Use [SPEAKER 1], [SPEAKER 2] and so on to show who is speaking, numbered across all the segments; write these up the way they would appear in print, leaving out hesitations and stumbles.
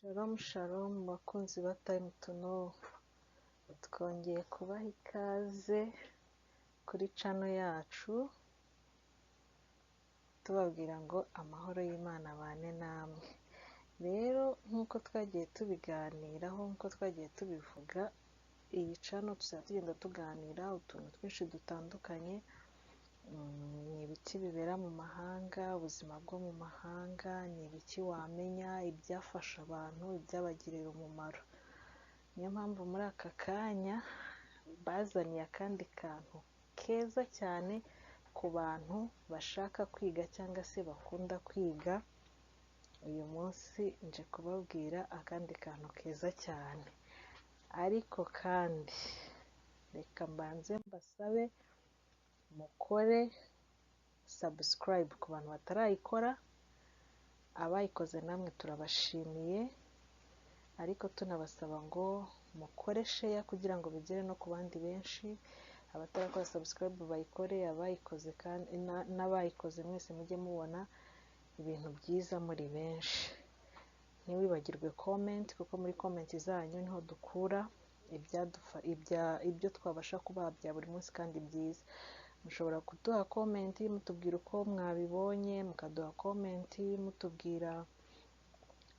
[SPEAKER 1] Shalom shalom bakunzi ba Time to Know, twongeye kubaha ikaze kuri channel yacu tubabwira ngo amahoro y'Imana abane namwe. Rero nk'uko twagiye tubiganiraho, nk'uko twagiye tubivuga, iyi channel tuzajya tugenda tuganira utuntu twinshi dutandukanye, ni ibiki bibera mu mahanga, ubuzima bwo mu mahanga, ni ibiki wamenya, ibyafasha abantu, ibyabagirira umumaro. Niyo mpamvu muri aka kanya bazaniye akandi kantu keza cyane ku bantu bashaka kwiga cyangwa se bakunda kwiga. Uyu munsi nje kubabwira akandi kantu keza cyane, ariko kandi reka mbanze mbasabe mukore subscribe ku bantu batarayikora. Abayikoze namwe turabashimiye, ariko tunabasaba ngo mukore share kugira ngo bigere no ku bandi benshi. Abatarakora subscribe bayikore, abayikoze kandi n'abayikoze mwese mujye mubona ibintu byiza muri benshi. Ntiwibagirwe comment, kuko muri comment zanyu niho dukura ibyo twabasha kubaha bya buri munsi kandi byiza. Mushobora kuduha comment mutubwira uko mwabibonye, mukaduha comment mutubwira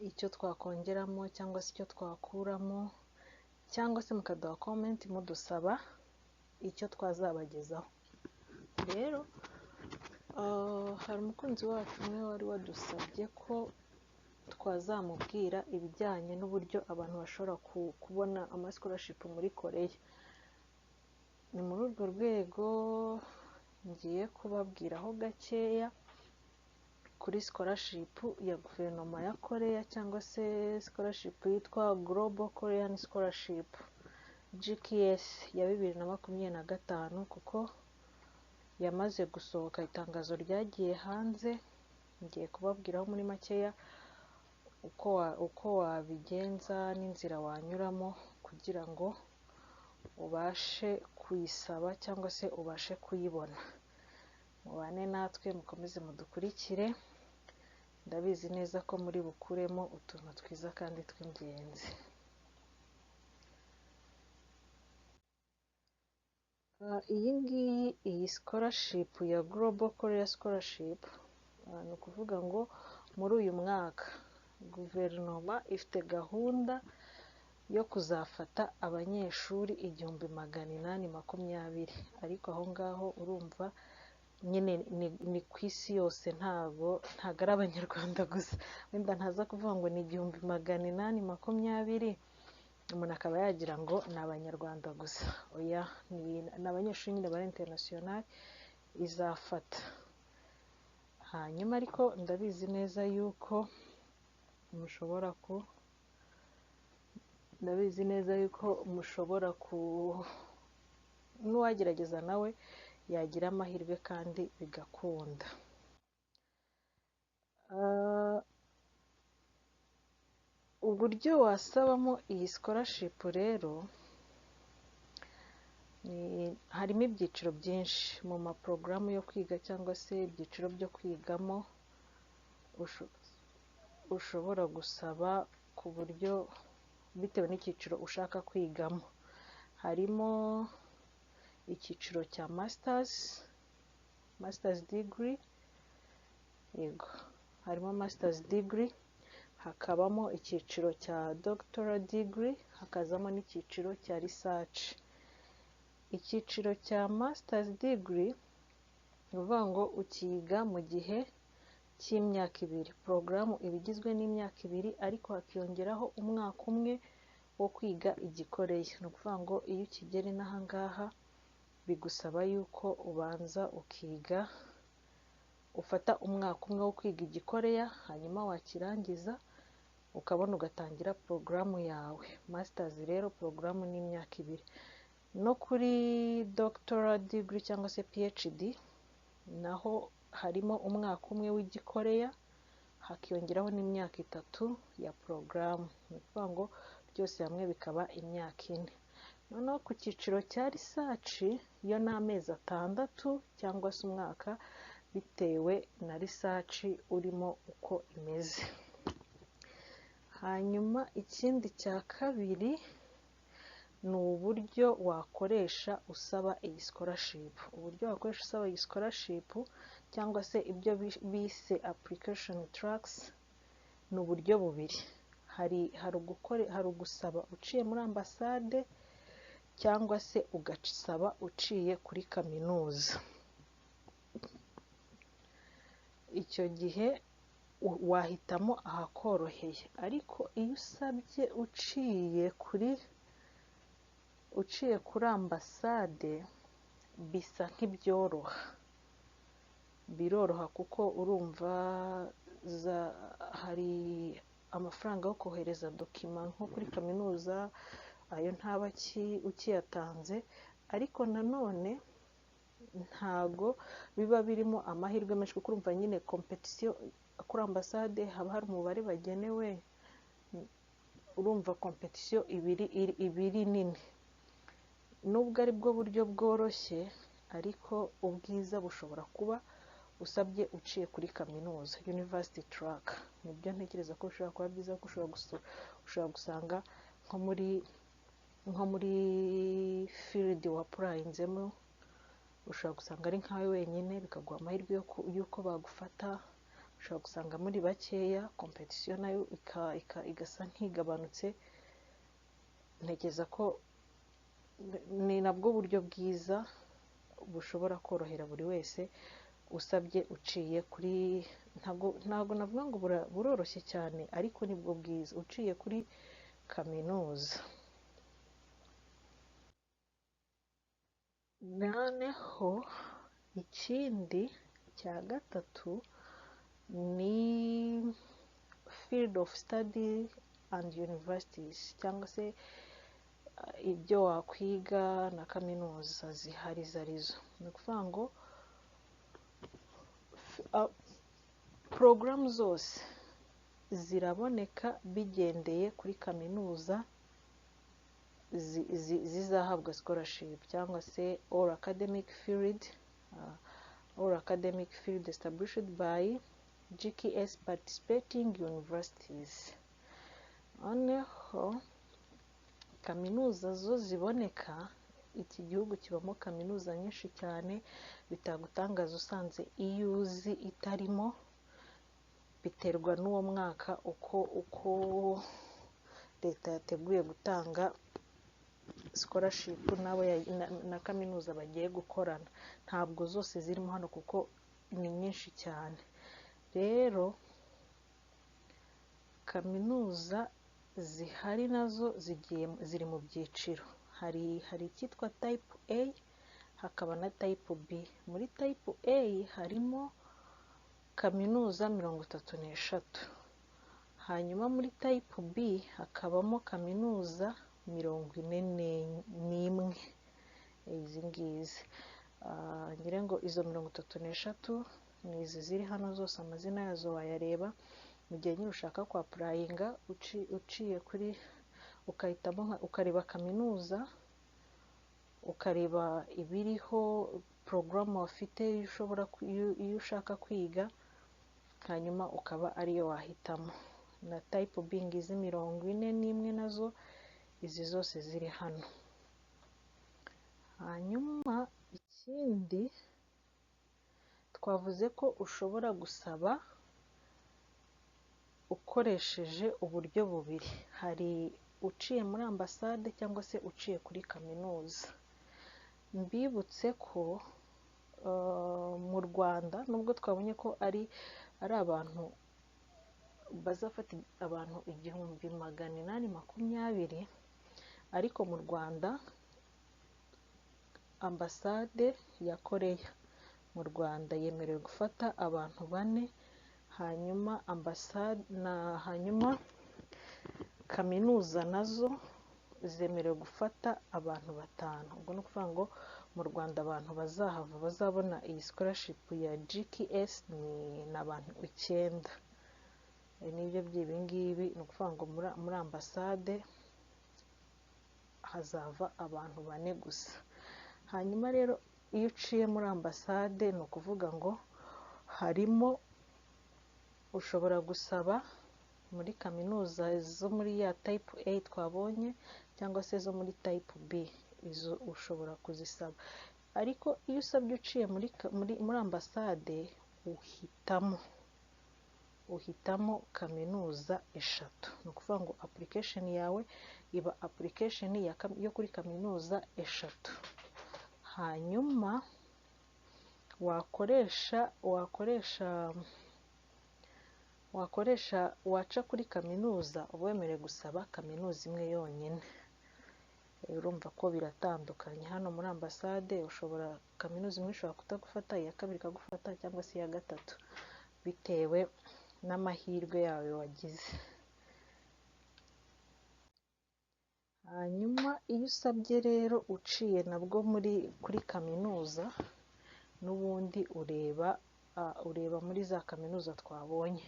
[SPEAKER 1] icyo twakongeramo cyangwa se icyo twakuramo, cyangwa se mukaduha comment mudusaba icyo twazabagezaho. Rero hari umukunzi wacu umwe wari wadusabye ko twazamubwira ibijyanye n'uburyo abantu bashobora kubona scholarship muri Koreya. Ni muri urwo rwego ngiye kubabwiraho gakeya kuri scholarship ya guverinoma ya Koreya, cyangwa se scholarship yitwa Global Korean Scholarship GKS ya 2025, kuko yamaze gusohoka, itangazo ryagiye hanze. Ngiye kubabwiraho muri makeya uko wabigenza n'inzira wanyuramo kugira ngo ubashe kuyisaba cyangwa se ubashe kuyibona. Mubane natwe, mukomeze mudukurikire, ndabizi neza ko muri bukuremo utuntu twiza kandi tw'ingenzi. Iyi scholarship ya Global Korea Scholarship, ni ukuvuga ngo muri uyu mwaka guverinoma ifite gahunda yo kuzafata abanyeshuri 1820, ariko aho ngaho urumva nyine ni ku isi yose, ntago ari abanyarwanda gusa. Wenda ntaza kuvuga ngo ni 1820 umuntu akaba yagira ngo ni abanyarwanda gusa. Oya, ni abanyeshuri nyine bari international izafata. Hanyuma ariko ndabizi neza yuko mushobora n'uwagerageza nawe yagira amahirwe kandi bigakunda. Uburyo wasabamo iyi scholarship rero, harimo ibyiciro byinshi mu maporogaramu yo kwiga cyangwa se ibyiciro byo kwigamo. Ushobora gusaba ku buryo bitewe n'icyiciro ushaka kwigamo. Harimo icyiciro cya masters degree, yego harimo masters degree, hakabamo icyiciro cya doctoral degree, hakazamo n'icyiciro cya research. Icyiciro cya masters degree ni ukuvuga ngo ukiga mu gihe cy'imyaka 2. Porogaramu iba igizwe n'imyaka 2, ariko hakiyongeraho umwaka umwe wo kwiga igikoreya. Ni ukuvuga ngo iyo ukigera inaha ngaha bigusaba yuko ubanza ukiga, ufata umwaka umwe wo kwiga igikoreya, hanyuma wakirangiza ukabona ugatangira porogaramu yawe. Masters rero porogaramu ni imyaka 2. No kuri doctoral degree cyangwa se PhD naho harimo umwaka umwe w'igikoreya, hakiyongeraho n'imyaka 3 ya porogaramu. Ni ukuvuga ngo byose hamwe bikaba imyaka 4. Noneho ku cyiciro cya research yo ni amezi 6 cyangwa se umwaka, bitewe na research urimo uko imeze. hanyuma ikindi cya kabiri ni uburyo wakoresha usaba iyi scholarship. Uburyo wakoresha usaba iyi scholarship cyangwa se ibyo bise application tracks ni uburyo bubiri. Hari ugusaba uciye muri ambasade cyangwa se ugasaba uciye kuri kaminuza. Icyo gihe wahitamo ahakoroheye, ariko iyo usabye uciye kuri ambasade bisa nk'ibyoroha, biroroha kuko urumva hari amafaranga yo kohereza dokima nko kuri kaminuza, ayo ntaba ukiyatanze, ariko nanone ntago biba birimo amahirwe menshi kuko urumva nyine competition kuri ambasade haba hari umubare bagenewe, urumva competition ibiri nini. Nubwo ari bwo buryo bworoshye, ariko ubwiza bushobora kuba usabye uciye kuri kaminuza, university track. Nibyo ntekereza ko bishobora kuba byiza, ko ushobora gusanga nko muri field wapurayinzemo, ushobora gusanga ari nkawe wenyine, bikaguha amahirwe y'uko bagufata. Ushobora gusanga muri bakeya, competition nayo igasa nk'igabanutse. Ntekereza ko ni nabwo buryo bwiza bushobora korohera buri wese usabye uciye kuri, ntago navuga ngo buroroshye cyane, ariko nibwo bwiza uciye kuri kaminuza. Noneho ikindi cya gatatu ni field of study and universities, cyangwa se ibyo wakwiga na kaminuza zihari zarizo. Ni ukuvuga ngo porogaramu zose ziraboneka bigendeye kuri kaminuza zizahabwa scholarship, cyangwa se all academic field established by GKS participating universities. Noneho kaminuza zo ziboneka, iki gihugu kibamo kaminuza nyinshi cyane, bitagutangaza usanze iyo uzi itarimo, biterwa n'uwo mwaka uko leta yateguye gutanga scholarship na kaminuza bagiye gukorana. Ntabwo zose zirimo hano kuko ni nyinshi cyane. Rero kaminuza zihari nazo ziri mu byiciro. Hari icyitwa type A, hakaba na type B. Muri type A harimo kaminuza 33, hanyuma muri type B hakabamo kaminuza 41. Izi ngizi ngira ngo izo 33 ni izi ziri hano zose, amazina yazo wayareba mu gihe nyine ushaka kwa applyinga, uciye kuri ukahitamo ukareba kaminuza, ukareba ibiriho porogaramu wafite iyo ushaka kwiga, hanyuma ukaba ariyo wahitamo. Na type B ngizi 41 nazo, izi zose ziri hano. Hanyuma ikindi twavuze ko ushobora gusaba ukoresheje uburyo bubiri. Hari uciye muri ambasade cyangwa se uciye kuri kaminuza. Mbibutse ko mu Rwanda, nubwo twabonye ko ari abantu bazafata abantu 1820, ariko mu Rwanda ambasade ya Koreya mu Rwanda yemerewe gufata abantu 4, hanyuma kaminuza nazo zemerewe gufata abantu 5. Ubwo ni ukuvuga ngo mu Rwanda abantu bazabona iyi scholarship ya GKS ni abantu 9. Nibyo by'ibi ngibi, ni ukuvuga ngo muri ambasade hazava abantu 4 gusa. Hanyuma rero iyo uciye muri ambasade, ni ukuvuga ngo ushobora gusaba muri kaminuza zo muri ya type A twabonye cyangwa se zo muri type B, izo ushobora kuzisaba. Ariko iyo usabye uciye muri ambasade uhitamo kaminuza eshatu. Ni ukuvuga ngo application yawe iba application yo kuri kaminuza eshatu. Hanyuma waca kuri kaminuza uba wemerewe gusaba kaminuza imwe yonyine. Urumva ko biratandukanye. Hano muri ambasade kaminuza imwe ishobora kutagufata, iya kabiri ikagufata cyangwa se iya gatatu, bitewe n'amahirwe yawe wagize. Hanyuma iyo usabye rero uciye nabwo kuri kaminuza, n'ubundi ureba muri za kaminuza twabonye.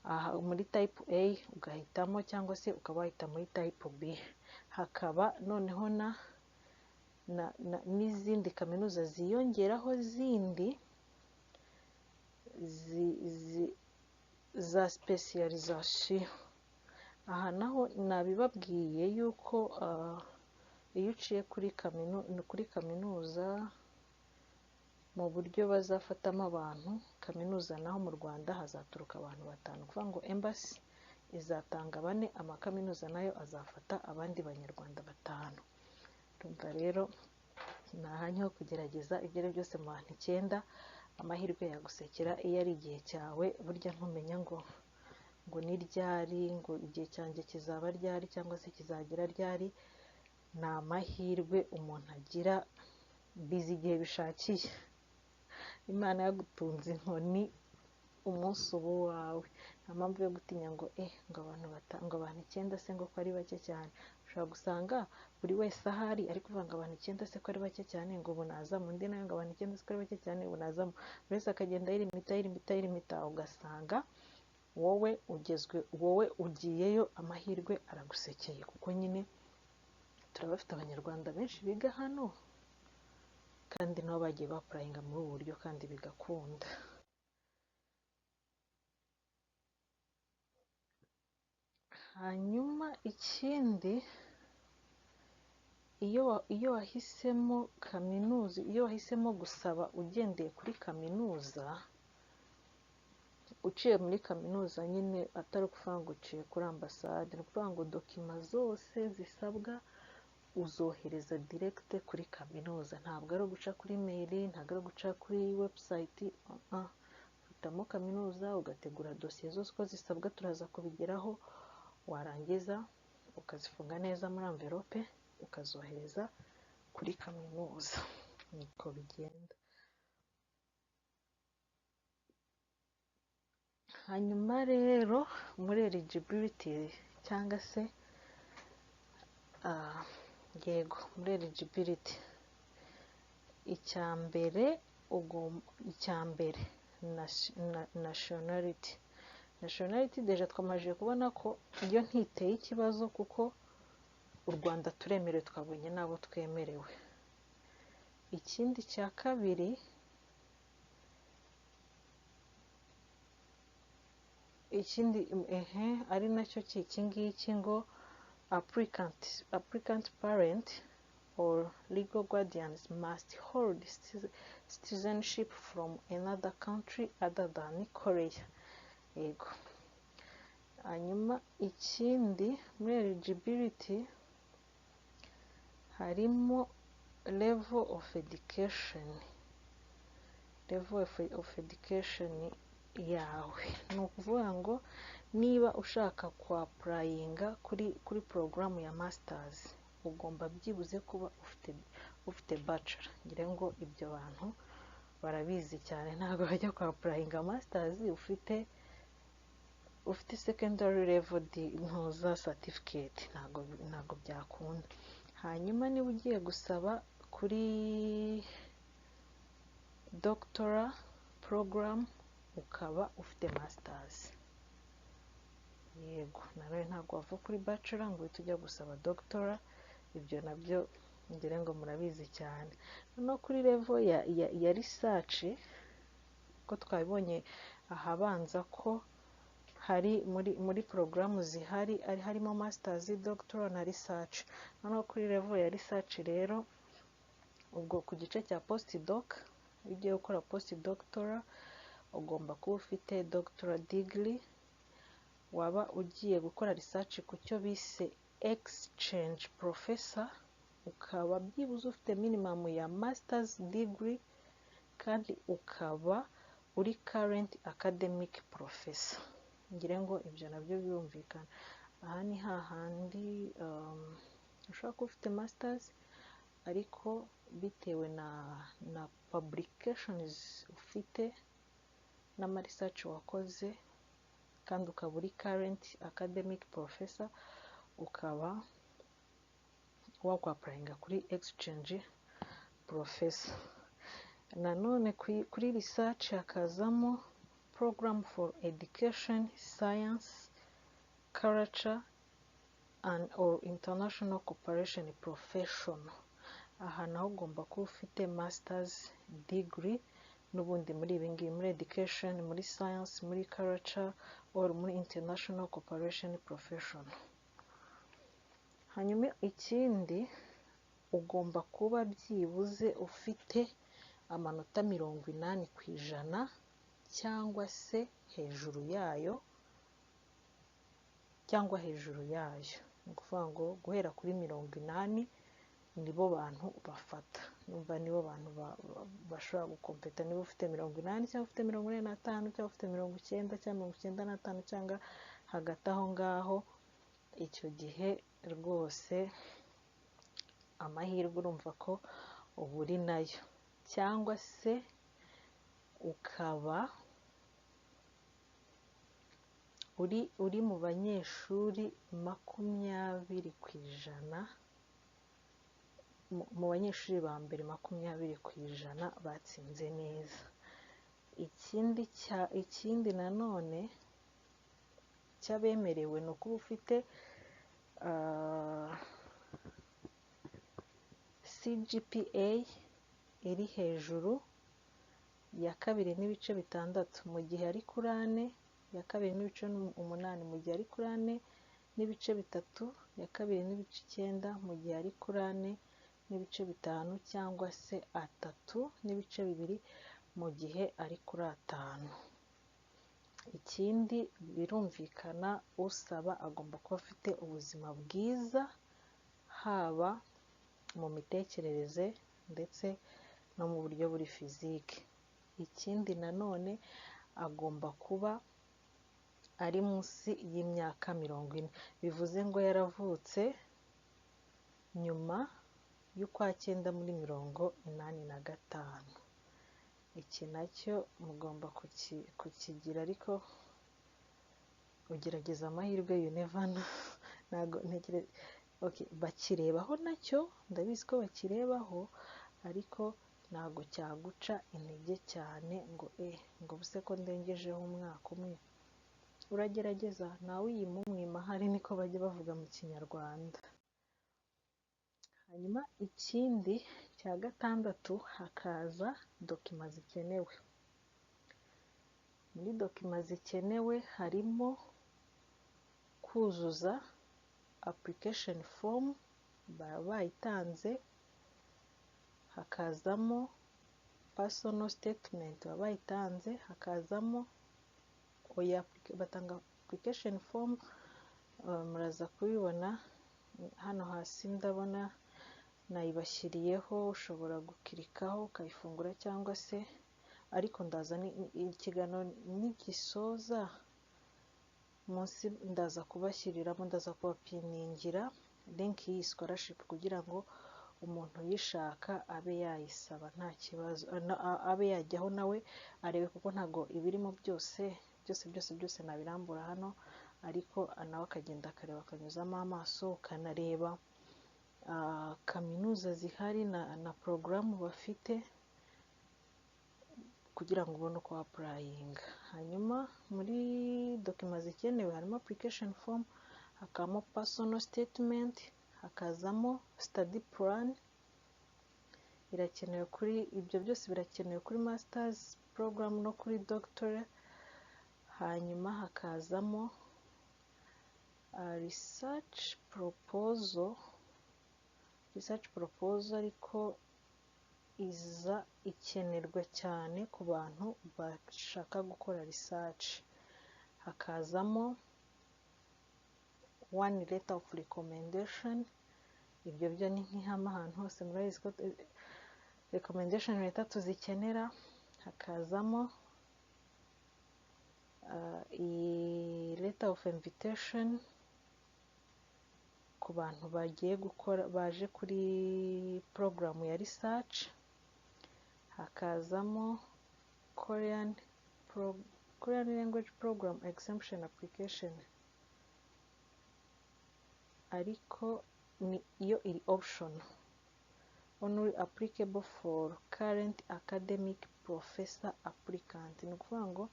[SPEAKER 1] Aha muri type A ugahitamo, cyangwa se ukaba wahita muri type B. Hakaba noneho n'izindi kaminuza ziyongeraho zindi za specialisation. Aha naho nabibabwiye yuko iyo uciye kuri kaminuza mu buryo bazafatamo abantu, kaminuza naho mu Rwanda hazaturuka abantu 5. Kuvuga ngo embassy izatanga 4, amakaminuza nayo azafata abandi banyarwanda 5. Urumva rero ni ahanyu ho kugerageza ibyo ari byose mu bantu 9, amahirwe yagusekera iyo ari igihe cyawe. Burya ntumenya ngo ni ryari, ngo igihe cyanjye kizaba ryari cyangwa se kizagera ryari. Ni amahirwe umuntu agira, biza igihe bishakiye. Imana yagutunze inkoni umunsi ubu wawe, nta mpamvu yo gutinya ngo abantu 9 se ngo ko ari bake cyane. Ushobora gusanga buri wese ahari ariko uvuga ngo abantu 9 se ko ari bake cyane, ngo ubu nazamo. Undi nawe ngo abantu 9 se ko ari bake cyane, ubu nazamo. Buri wese akagenda yirimita, ugasanga wowe ugiyeyo amahirwe aragusekeye, kuko nyine turabafite abanyarwanda benshi biga hano kandi nabo bagiye bapurayinga muri ubu buryo kandi bigakunda. Hanyuma ikindi, iyo wahisemo kaminuza, iyo wahisemo gusaba ugendeye kuri kaminuza, uciye muri kaminuza nyine atari ukuvuga ngo uciye kuri ambasade, ni ukuvuga ngo dokima zose zisabwa uzohereza direct kuri kaminuza. Ntabwo ari uguca kuri mail, ntabwo ari uguca kuri website. Uhitamo kaminuza ugategura dosiye zose uko zisabwa, turaza kubigeraho. Warangiza ukazifunga neza muri envelope ukazohereza kuri kaminuza. Niko bigenda. Hanyuma rero muri eligibility cyangwa se muri eligibility, icyambere nationality deja twamaze kubona ko iyo ntiteye ikibazo, kuko u Rwanda turemerewe, twabonye nabo twemerewe. Ikindi cya kabiri, ari nacyo iki ngiki, ngo applicant parent or legal guardians must hold citizenship from another country other than Korea. Yego. Hanyuma ikindi muri eligibility harimo level of education yawe. Ni ukuvuga ngo niba ushaka kwapurayinga kuri porogaramu ya masters, ugomba byibuze kuba ufite bachelor. Ngira ngo ibyo bantu barabizi cyane, ntabwo bajya kwapurayinga masters ufite secondary level ntuza certificate, ntabwo byakunda. Hanyuma niba ugiye gusaba kuri doctora program ukaba ufite masters, yego, nawe ntabwo wava kuri bachelor ngo uhite ujya gusaba doctora. Ibyo nabyo ngira ngo murabizi cyane. No kuri level ya research, ko twabibonye ahabanza ko hari muri porogaramu zihari harimo masters, doctoral na research. Noneho kuri level ya research rero, ubwo ku gice cya postdoc, iyo ugiye gukora postdoctoral ugomba kuba ufite doctoral degree, waba ugiye gukora research ku cyo bise exchange professor, ukaba byibuze ufite minimum ya masters degree, kandi ukaba uri current academic professor. Ngire ngo ibyo nabyo birumvikana. Aha ni hahandi ushobora kuba ufite masters ariko bitewe na publications ufite n'ama research wakoze, kandi ukaba uri current academic professor, ukaba wakwaprayinga kuri exchange professor. Nanone kuri research hakazamo program for education, science, culture and or international cooperation professional. Aha naho ugomba kuba ufite masters degree n'ubundi muri ibi ngibi, muri education, muri science, muri culture or muri international cooperation professional. Hanyuma ikindi, ugomba kuba byibuze ufite amanota 80% cyangwa se hejuru yayo, ni ukuvuga ngo guhera kuri 80 nibo bantu bafata, numva nibo bantu bashobora gukompeta. Niba ufite 80 cyangwa ufite 45 cyangwa ufite 90 cyangwa 95 cyangwa hagati aho ngaho, icyo gihe rwose amahirwe urumva ko uba uri nayo, cyangwa se ukaba uri mu banyeshuri 20%, mu banyeshuri ba mbere 20% batsinze neza. Ikindi nanone cyabemerewe ni ukuba ufite CGPA iri hejuru ya 2.6 mu gihe ari kuri 4, ya 2.8 mu gihe ari kuri 4.3, ya 2.9 mu gihe ari kuri 4.5, cyangwa se 3.2 mu gihe ari kuri 5. Ikindi birumvikana, usaba agomba kuba afite ubuzima bwiza, haba mu mitekerereze ndetse no mu buryo buri fizike. Ikindi nanone, agomba kuba ari munsi y'imyaka 40, bivuze ngo yaravutse nyuma y'ukwa 9 muri 85. Iki nacyo mugomba kukigira, ariko ugerageza amahirwe, you never know. Ntago ntekereza, okay, bakirebaho nacyo, ndabizi ko bakirebaho, ariko ntago cyaguca intege cyane ngo buse ko ndengejeho umwaka umwe. Uragerageza, nawe uyimumwima, hari niko bajya bavuga mu Kinyarwanda. Hanyuma ikindi cya 6, hakaza dokima zikenewe. Muri dokima zikenewe harimo kuzuza application form, bayitanze, hakazamo personal statement bayitanze, hakazamo batanga application form, muraza kubibona hano hasi, ndabona nayibashyiriyeho, ushobora gukirikaho ukayifungura, cyangwa se ariko ndaza ikiganiro nigisoza munsi ndaza kubashyiriramo, ndaza kubapiningira link y'iyi scholarship kugira ngo umuntu uyishaka abe yayisaba nta kibazo, abe yajyaho nawe arebe, kuko ntago ibirimo byose nabirambura hano, ariko nawe akagenda akareba, akanyuzamo amaso, ukanareba kaminuza zihari na porogaramu bafite kugira ngo ubone uko apurayinga. Hanyuma muri dokima zikenewe harimo application form, hakabamo personal statement, hakazamo study plan, irakenewe kuri ibyo byose, birakenewe kuri masters program no kuri doctorate. hanyuma hakazamo research proposal ariko iza ikenerwa cyane ku bantu bashaka gukora research. Hakazamo one letter of recommendation, ibyo byo ni nk'ihame ahantu hose murabizi ko recommendation letter tuzikenera. Hakazamo letter of invitation ku bantu bagiye gukora baje kuri program ya research. Hakazamo Korean language program exemption application, ariko iyo iri option, only applicable for current academic professor applicant. Ni ukuvuga ngo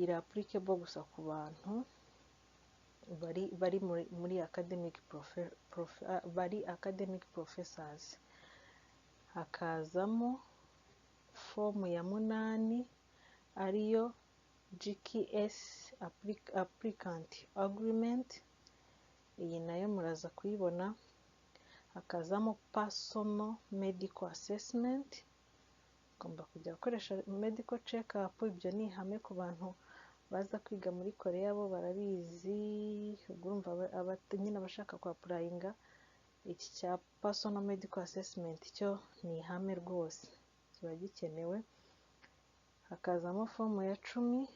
[SPEAKER 1] iri applicable gusa ku bantu bari muri academic professors. Hakazamo form ya 8 ariyo GKS applicant agreement, iyi nayo muraza kuyibona. Hakazamo personal medical assessment, ugomba kujya gukoresha medical check up. Ibyo ni ihame ku bantu baza kwiga muri Korea, bo barabizi. Urumva nyine abashaka kwa applyinga iki cya personal medical assessment cyo ni ihame rwose, kiba gikenewe. Hakazamo form ya 10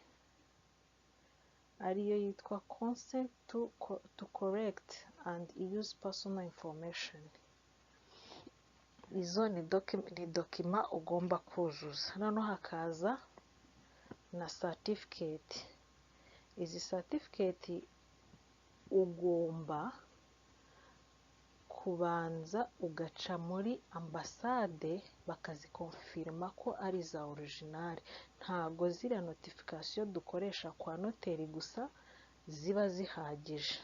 [SPEAKER 1] ariyo yitwa consent to collect and use personal information. Izo ni dokima ugomba kuzuza. Noneho hakaza na certificate. Izi certificate ugomba kubanza ugaca muri ambasade bakazikonfirma ko ari za original. Ntago ziriya notification dukoresha kwa noteri gusa ziba zihagije.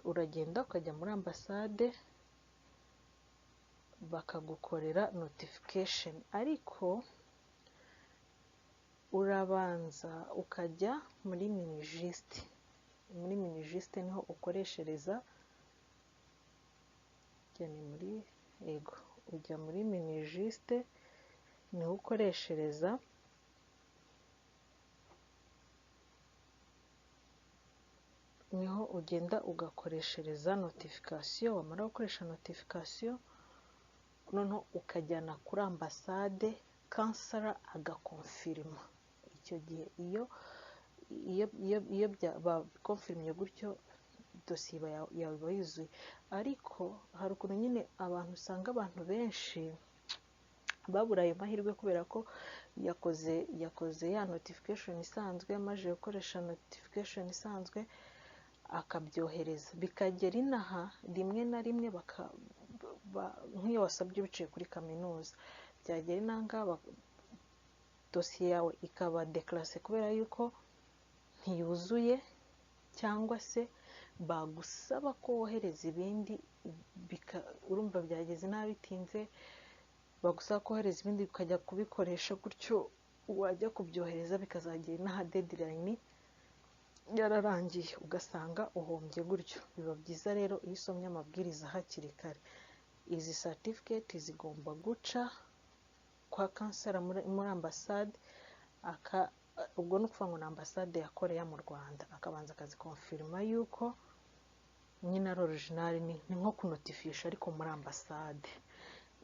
[SPEAKER 1] Uragenda ukajya muri ambasade bakagukorera notification, ariko urabanza ukajya muri minijust. Muri minijust niho ukoreshereza, ujya muri minijust niho ukoreshereza niho ugenda ugakoreshereza notification. Wamara gukoresha notification noneho ukajyana kuri ambasade, kansara agakonfirma. Icyo gihe iyo bakonfirmye gutyo dosiye yawe iba yuzuye. Ariko hari ukuntu nyine abantu usanga abantu benshi babura ayo mahirwe kubera ko yakoze ya notification isanzwe, amaze gukoresha notification isanzwe akabyohereza, bikagera inaha rimwe na rimwe nk'iyo wasabye biciye kuri kaminuza, byagera inanga dosiye yawe ikaba declasse kubera yuko ntiyuzuye, cyangwa se bagusaba ko wohereza ibindi, urumva byageze nabitinze, bagusaba kohereza ibindi ukajya kubikoresha gutyo, wajya kubyohereza bikazagera inaha deadline yararangiye, ugasanga uhombye gutyo. Biba byiza rero iyo usomye amabwiriza hakiri kare. Izi certificate zigomba guca kwa kansara muri ambasade, ubwo ni ukuvuga ngo ni ambasade ya Korea mu Rwanda, akabanza akazikonfirma yuko nyine ari original, ni nko kunotifisha ariko muri ambasade.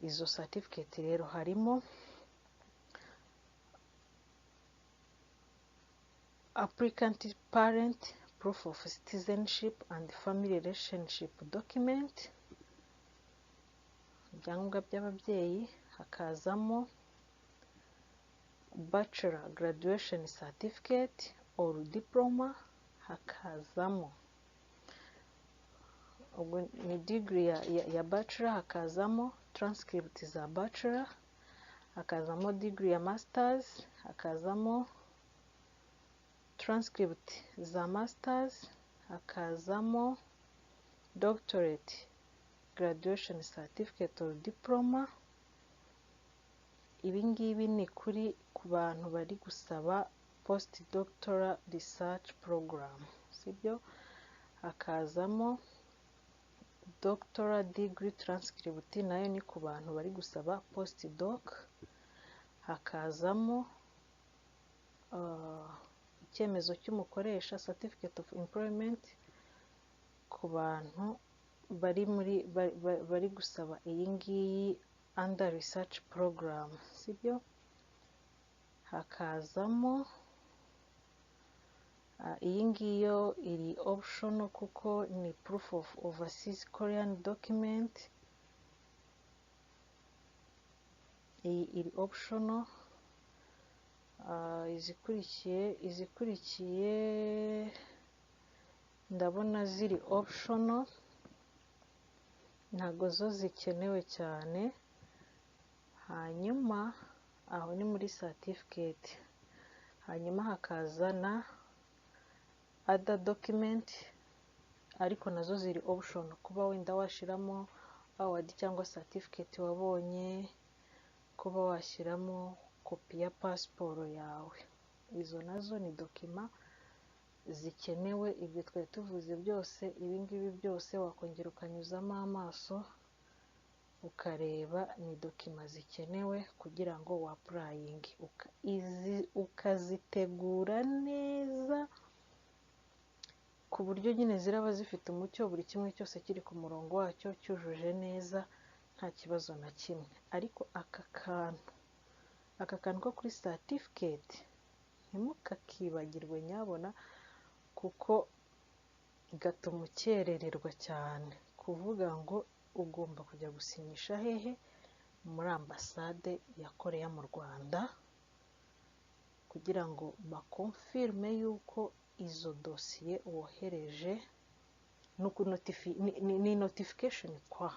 [SPEAKER 1] Izo certificate rero harimo applicant parent proof of citizenship and family relationship document, ibyangombwa by'ababyeyi. Hakazamo bachelor graduation certificate or diploma. Hakazamo ubwo ni degree ya bachelor. Hakazamo transcript za bachelor. Hakazamo degree ya masters. Hakazamo transcript za masters. Hakazamo doctorate graduation certificate or diploma. ibingibi ni ku bantu bari gusaba postdoctoral research program, sibyo? Hakazamo doctoral degree transcript, nayo ni ku bantu bari gusaba postdoc. Hakazamo icyemezo cy'umukoresha, certificate of employment, ku bantu bari gusaba iyi ngiyi under research program, sibyo? Hakazamo iyi ngiyo iri optional kuko ni proof of overseas Korean document, iyi iri optional. izikurikiye ndabona ziri optional, ntago zo zikenewe cyane. Hanyuma aho ni muri certificate. Hanyuma hakazana other document, ariko nazo ziri optional, kuba wenda washiramo award cyangwa certificate wabonye, kuba washyiramo kopi ya passport yawe. Izo nazo ni dokima zikenewe. Ibyo twari tuvuze byose, ibingibi byose wakongera ukanyuzamo amaso ukareba, ni dokima zikenewe kugira ngo wapurayinge, ukazitegura neza ku buryo nyine ziraba zifite umucyo, buri kimwe cyose kiri ku murongo wacyo, cyujuje neza, nta kibazo na kimwe. Ariko aka kantu ko kuri certificate ntimukakibagirwe nyabona, kuko gatuma ukerererwa cyane. Kuvuga ngo ugomba kujya gusinyisha hehe? Muri ambasade ya Korea mu Rwanda, kugira ngo bakonfirme yuko izo dosiye wohereje ni notification kwa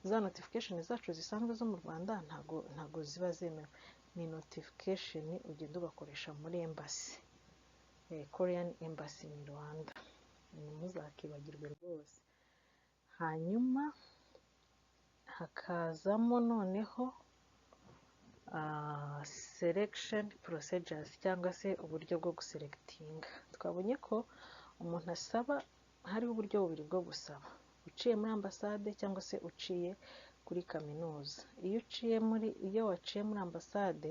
[SPEAKER 1] za notification zacu zisanzwe zo mu Rwanda ntago ziba zemewe. Ni notification ugenda ugakoresha muri embassy, Korean embassy mu Rwanda, ntimuzakibagirwe rwose. Hanyuma hakazamo noneho selection procedures, cyangwa se uburyo bwo guselectinga. Twabonye ko umuntu asaba, hariho uburyo bubiri bwo gusaba: uciye muri ambasade cyangwa se uciye kuri kaminuza. Iyo waciye muri ambasade,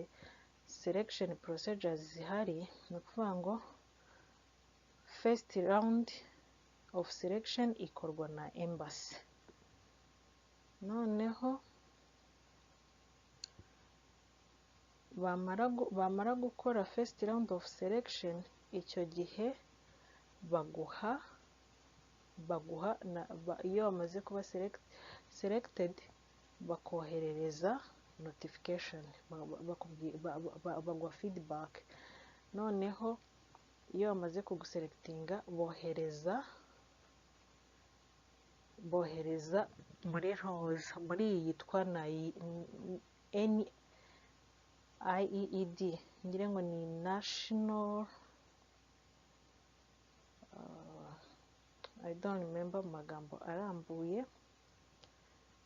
[SPEAKER 1] selection procedures zihari, ni ukuvuga ngo first round of selection ikorwa na embassy. Noneho bamara gukora first round of selection, icyo gihe iyo wamaze kuba selected, bakoherereza notification, bagwa feedback. Noneho iyo bamaze kuguselectinga, bohereza muri iyi yitwa IEED, ngire ngo ni national, I don't remember mu magambo arambuye.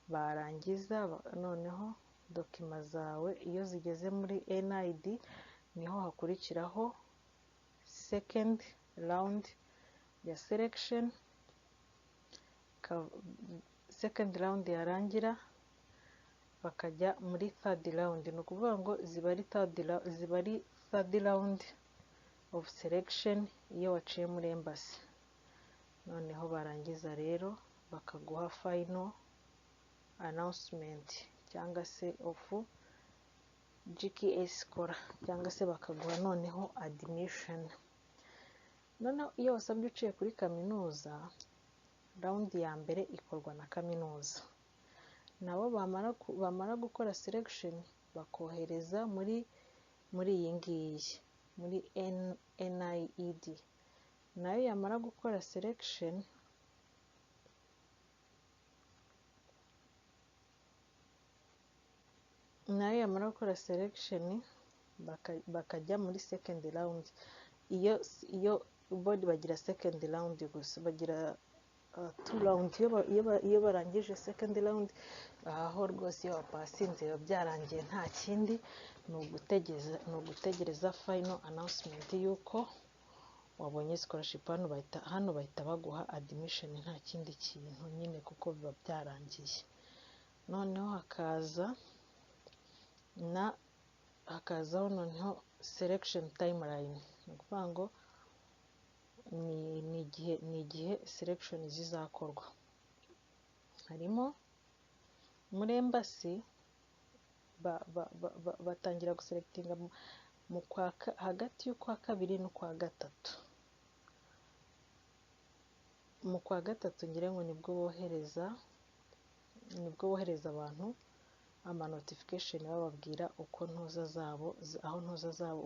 [SPEAKER 1] Barangiza noneho dokima zawe iyo zigeze muri NID, niho hakurikiraho second round ya selection. Second round yarangira, bakajya muri third round. Ni ukuvuga ngo ziba ari third round of selection iyo waciye muri embassy. Noneho barangiza rero bakaguha final announcement, cyangwa se of GKS Kora, cyangwa se bakaguha noneho admission. Noneho iyo wasabye uciye kuri kaminuza, round ya mbere ikorwa na kaminuza. Nabo bamara gukora selection, bakohereza muri iyi ngiyi, muri NIED. Nayo yamara gukora selection, bakajya muri second round. Iyo body bagira second round gusa, bagira two round iyo barangije second round, aho rwose iyo wapasinze biba byarangiye, nta kindi ni ugutegereza final announcement y'uko wabonye scholarship. Hano bahita baguha admission, nta kindi kintu nyine, kuko biba byarangiye. Noneho hakazaho noneho selection timeline, ni ukuvuga ngo ni igihe selection zizakorwa. Harimo muri embassy batangira guselectinga hagati y'ukwa kabiri n'ukwa gatatu. Mu kwa gatatu ngira ngo nibwo bohereza abantu ama notification bababwira uko ntuza zabo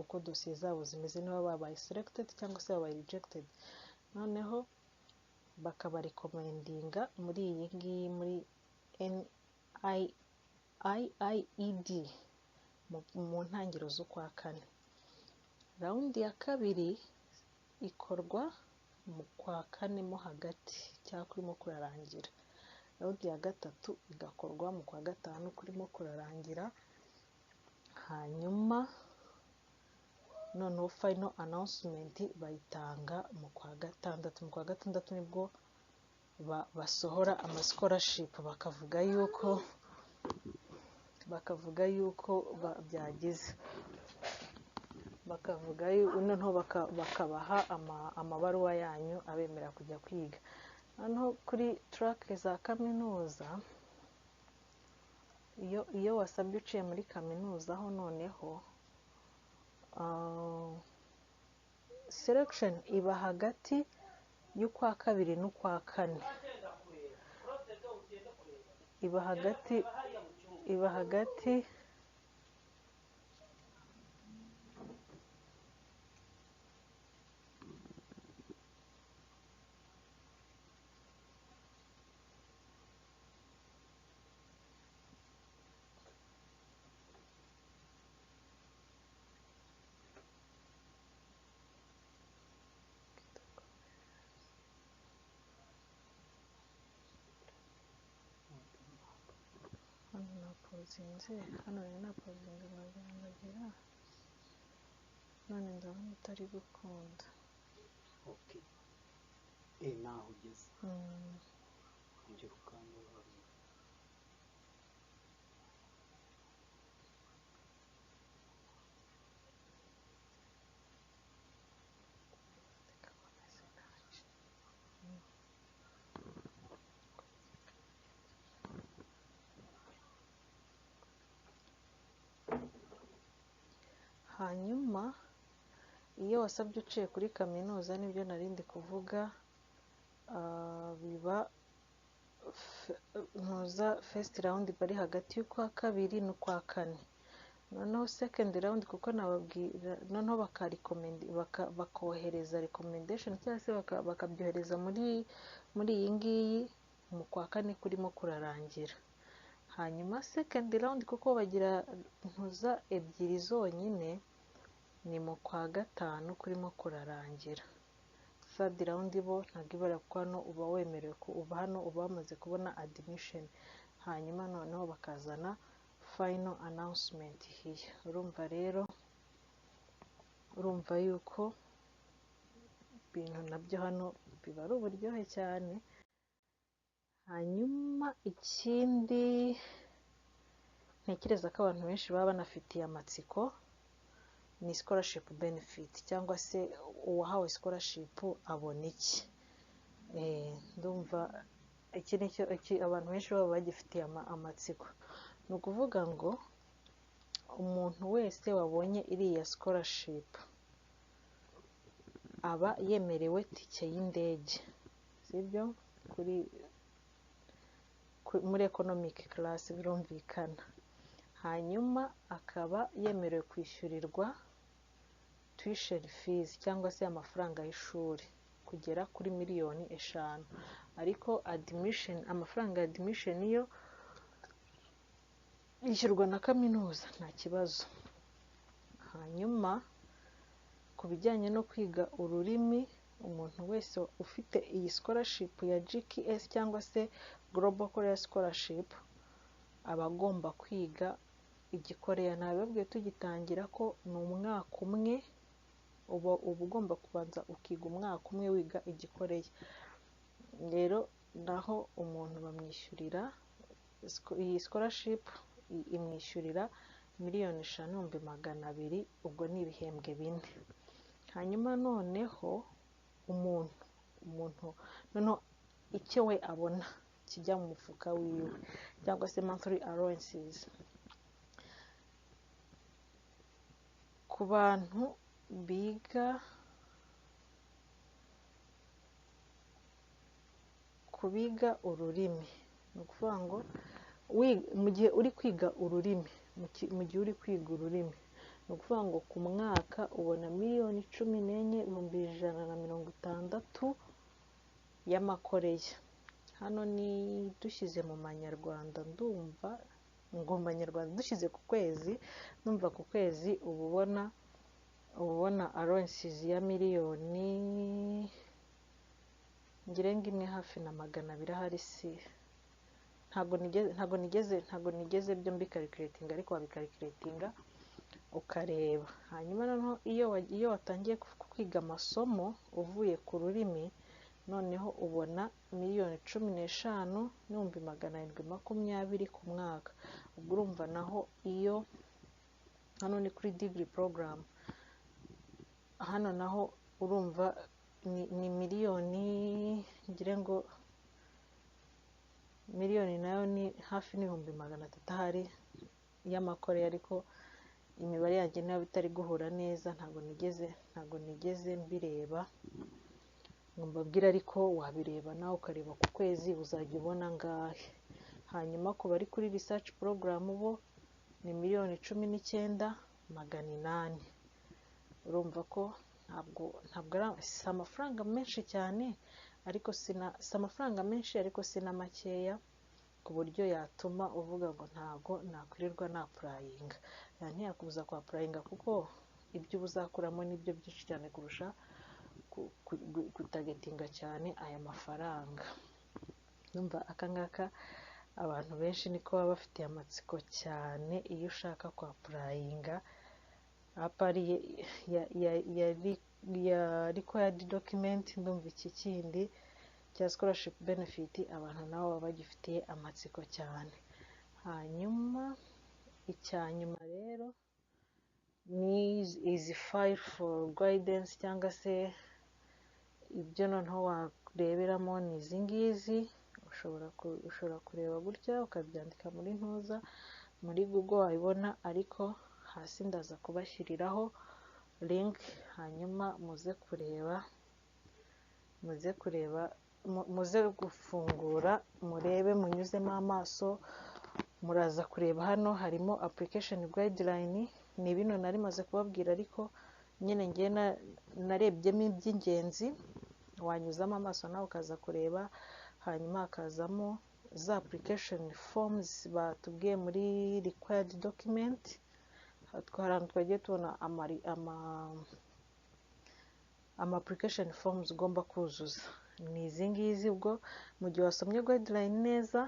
[SPEAKER 1] uko dosiye zabo zimeze, niba babaye selected cyangwa se babaye rejected. Noneho bakabarekomendinga muri iyi ngiyi, muri IIED mu ntangiriro z'ukwa kane. Rawundi ya kabiri ikorwa mu kwa kane mo hagati cyangwa kurimo kurarangira. Rawundi ya gatatu igakorwa mu kwa gatanu kurimo kurarangira. Hanyuma noneho final announcement bayitanga mu kwa gatandatu. Mu kwa gatandatu nibwo basohora ama scholarship, bakavuga yuko byagize, noneho bakabaha amabaruwa yanyu abemera kujya kwiga. Noneho kuri track za kaminuza, iyo wasabye uciye muri kaminuza ho, noneho selection iba hagati y'ukwa kabiri n'ukwa kane. Iba hagati hano napozinze mwagira none ndabona utari gukunda.
[SPEAKER 2] Okay. Naho ugeze. Ongera ukanda hano.
[SPEAKER 1] Hanyuma iyo wasabye uciye kuri kaminuza, nibyo narindi kuvuga, biba first round bari hagati y'ukwa kabiri n'ukwa kane. Noneho second round, kuko nababwira, noneho bakohereza recommendation cyangwa se bakabyohereza muri iyi ngiyi mu kwa kane kurimo kurarangira. Hanyuma second round, kuko bagira ntuza ebyiri zonyine, ni mu kwa gatanu kurimo kurarangira. Third round bo ntabwo ibara, kuko hano uba wemerewe hano uba wamaze kubona admission. Hanyuma noneho bakazana final announcement hiya. Urumva yuko ibintu nabyo hano biba ari uburyohe cyane. Hanyuma ikindi ntekereza ko abantu benshi baba banafitiye amatsiko ni scholarship benefit, cyangwa se uwahawe scholarship abona iki. Ndumva iki abantu benshi baba bagifitiye amatsiko. Ni ukuvuga ngo umuntu wese wabonye iriya scholarship aba yemerewe tike y'indege, sibyo? Muri economic class birumvikana. Hanyuma akaba yemerewe kwishyurirwa tuition fees, cyangwa se amafaranga y'ishuri kugera kuri 5 miliyoni. Ariko amafaranga ya admission yo yishyurwa na kaminuza, nta kibazo. Hanyuma ku bijyanye no kwiga ururimi, umuntu wese ufite iyi scholarship ya GKS cyangwa se Global Korea Scholarship aba agomba kwiga igikoreya. Nababwiye tugitangira ko ni umwaka umwe, uba ugomba kubanza ukiga umwaka umwe wiga igikoreya. Rero naho umuntu bamwishyurira iyi scholarship imwishyurira $5,200,000, ubwo ni ibihembwe 4. hanyuma noneho umuntu noneho icyo we abona kijya mu mufuka wiwe cyangwa se monthly allowances, ku bantu biga ururimi, ni ukuvuga ngo mu gihe uri kwiga ururimi, ni ukuvuga ngo ku mwaka ubona $14,160 y'amakoreya. Hano ni dushyize mu manyarwanda, ndumva ngo manyarwanda dushyize ku kwezi, ndumva ku kwezi uba ubona allowances ya miliyoni ngire ngo imwe hafi na 200 ahari. Si ntago nigeze byo mbicalculating, ariko wabicalculatinga ukareba. hanyuma noneho iyo watangiye kwiga amasomo uvuye ku rurimi, noneho ubona $15,720 ku mwaka. ubwo urumva naho iyo hano ni kuri degree program, hano naho urumva ni miliyoni, ngire ngo miliyoni nayo ni hafi $300,000 ahari y'amakoreya, ariko imibare yanjye nayo bitari guhura neza, ntago nigeze mbireba ngo mbabwire, ariko wabireba nawe ukareba ku kwezi uzajya ubona ngahe. hanyuma ku bari kuri research program bo ni $19,800. urumva ko ntabwo si amafaranga menshi cyane, ariko si amafaranga menshi ariko si na makeya, ku buryo yatuma uvuga ngo ntago nakwirirwa napurayinga. ntiyakubuza kwa purayinga, kuko ibyo uzakuramo nibyo byinshi cyane kurusha kutagetinga cyane aya mafaranga. Numva akangaka abantu benshi niko baba bafitiye amatsiko cyane iyo ushaka kwa purayinga. apari ya required document, ndumva iki kindi cya scholarship benefit abantu nabo baba bagifitiye amatsiko cyane. hanyuma icyanyuma rero ni izi file for guidance, cyangwa se ibyo noneho wareberamo ni izi ngizi. ushobora kureba gutya ukabyandika muri ntuza, muri Google wabibona, ariko hasi ndaza kubashyiriraho link, hanyuma muze gufungura murebe, munyuzemo amaso. muraza kureba hano harimo application guideline, ni bino nari maze kubabwira, ariko nyine ngiye narebyemo iby'ingenzi. wanyuzamo amaso nawe ukaza kureba, hanyuma hakazamo za application forms batubwiye muri required document. ahantu twagiye tubona ama application forms ugomba kuzuza ni izi ngizi. ubwo mu gihe wasomye guideline neza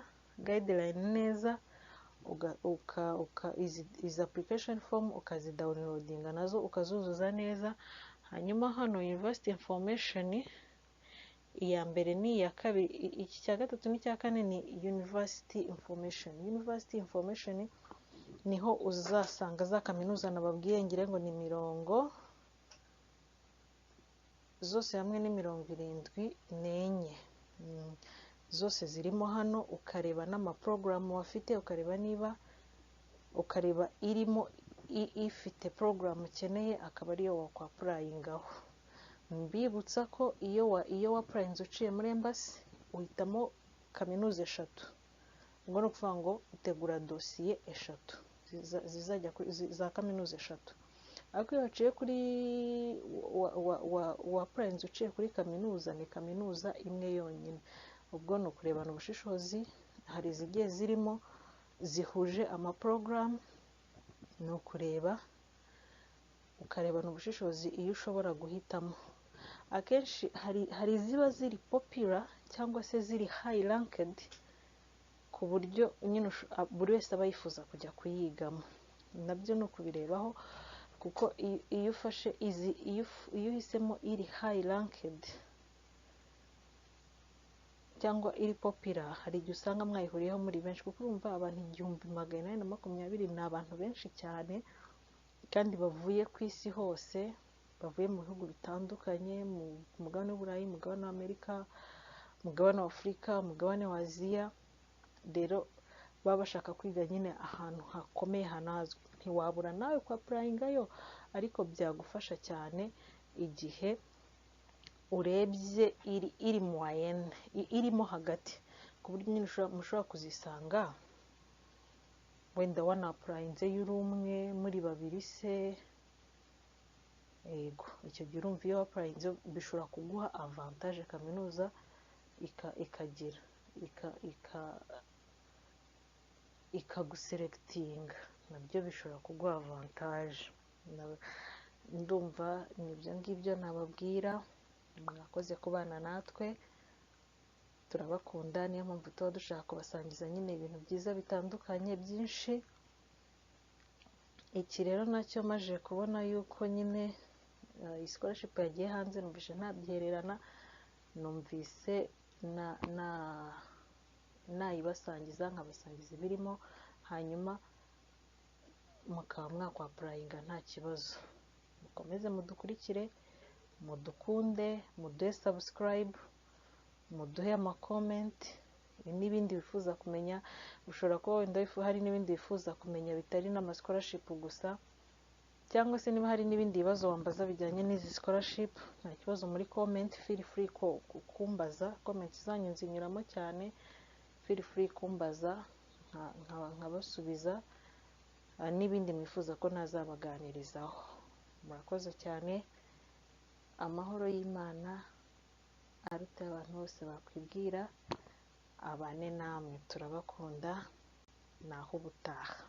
[SPEAKER 1] izi application form ukazidownloadinga nazo ukazuzuza neza. hanyuma hano university information, iya mbere ni iya kabiri, iki cya gatatu n'icya kane ni university information. niho uzasanga za kaminuza nababwiye, ngire ngo ni 70, zose hamwe ni 74. zose zirimo hano, ukareba n'amaporogaramu bafite, ukareba irimo ifite porogaramu ukeneye, akaba ariyo wakwapurayingaho. mbibutsa ko iyo wapurayinze uciye muri embassy uhitamo kaminuza 3. ubwo ni ukuvuga ngo utegura dosiye 3 zizajya za kaminuza 3. ariko iyo waciye kuri wapurayinze uciye kuri kaminuza, ni kaminuza imwe yonyine. ubwo ni ukurebana ubushishozi, hari izigiye zirimo zihuje amaporogaramu, ni ukarebana ubushishozi iyo ushobora guhitamo. akenshi hari iziba ziri popular cyangwa se ziri high ranked ku buryo nyine buri wese aba yifuza kujya kuyigamo. Nabyo ni ukubirebaho, kuko iyo ufashe iyo uhisemo iri high ranked cyangwa iri popular, hari igihe usanga mwayihuriyeho muri benshi, kuko urumva abantu 1820 ni abantu benshi cyane, kandi bavuye ku isi hose, bavuye mu bihugu bitandukanye, mu mugabane w'Uburayi, umugabane w'Amerika, umugabane w'Afurika, umugabane wa Aziya. Rero baba bashaka kwiga nyine ahantu hakomeye hanazwi. Ntiwabura nawe kwa purayingayo, ariko byagufasha cyane igihe urebye iri moyenne, irimo hagati, ku buryo nyine mushobora kuzisanga wenda wanapurayinze y'uri umwe, muri babiri se. Yego, icyo gihe urumva iyo wapurayinze bishobora kuguha avantage kaminuza ikagira ikaguselectinga, nabyo bishobora kuguha avantage. Ndumva nibyo ngibyo nababwira. Mwakoze kubana natwe, turabakunda, niyo mpamvu tuba dushaka kubasangiza nyine ibintu byiza bitandukanye byinshi. Iki rero nacyo maje kubona yuko nyine iyi scholarship yagiye hanze, numvise ntabyihererana, numvise nayibasangiza, nkabasangiza ibirimo, hanyuma mukaba mwakwapurayinga nta kibazo. Mukomeze mudukurikire, mudukunde, muduhe subscribe, muduhe amakomenti, n'ibindi wifuza kumenya. Ushobora kuba wenda hari n'ibindi wifuza kumenya bitari n'amascholarship gusa, cyangwa se niba hari n'ibindi bibazo wambaza bijyanye n'izi scholarship, nta kibazo, muri comment feel free kumbaza. Comment zanyu nzinyuramo cyane, feel free kumbaza nkabasubiza, n'ibindi mwifuza ko nazabaganirizaho. Murakoze cyane. Amahoro y'Imana aruta abantu bose bakwibwira abane namwe. Turabakunda, naho ubutaha.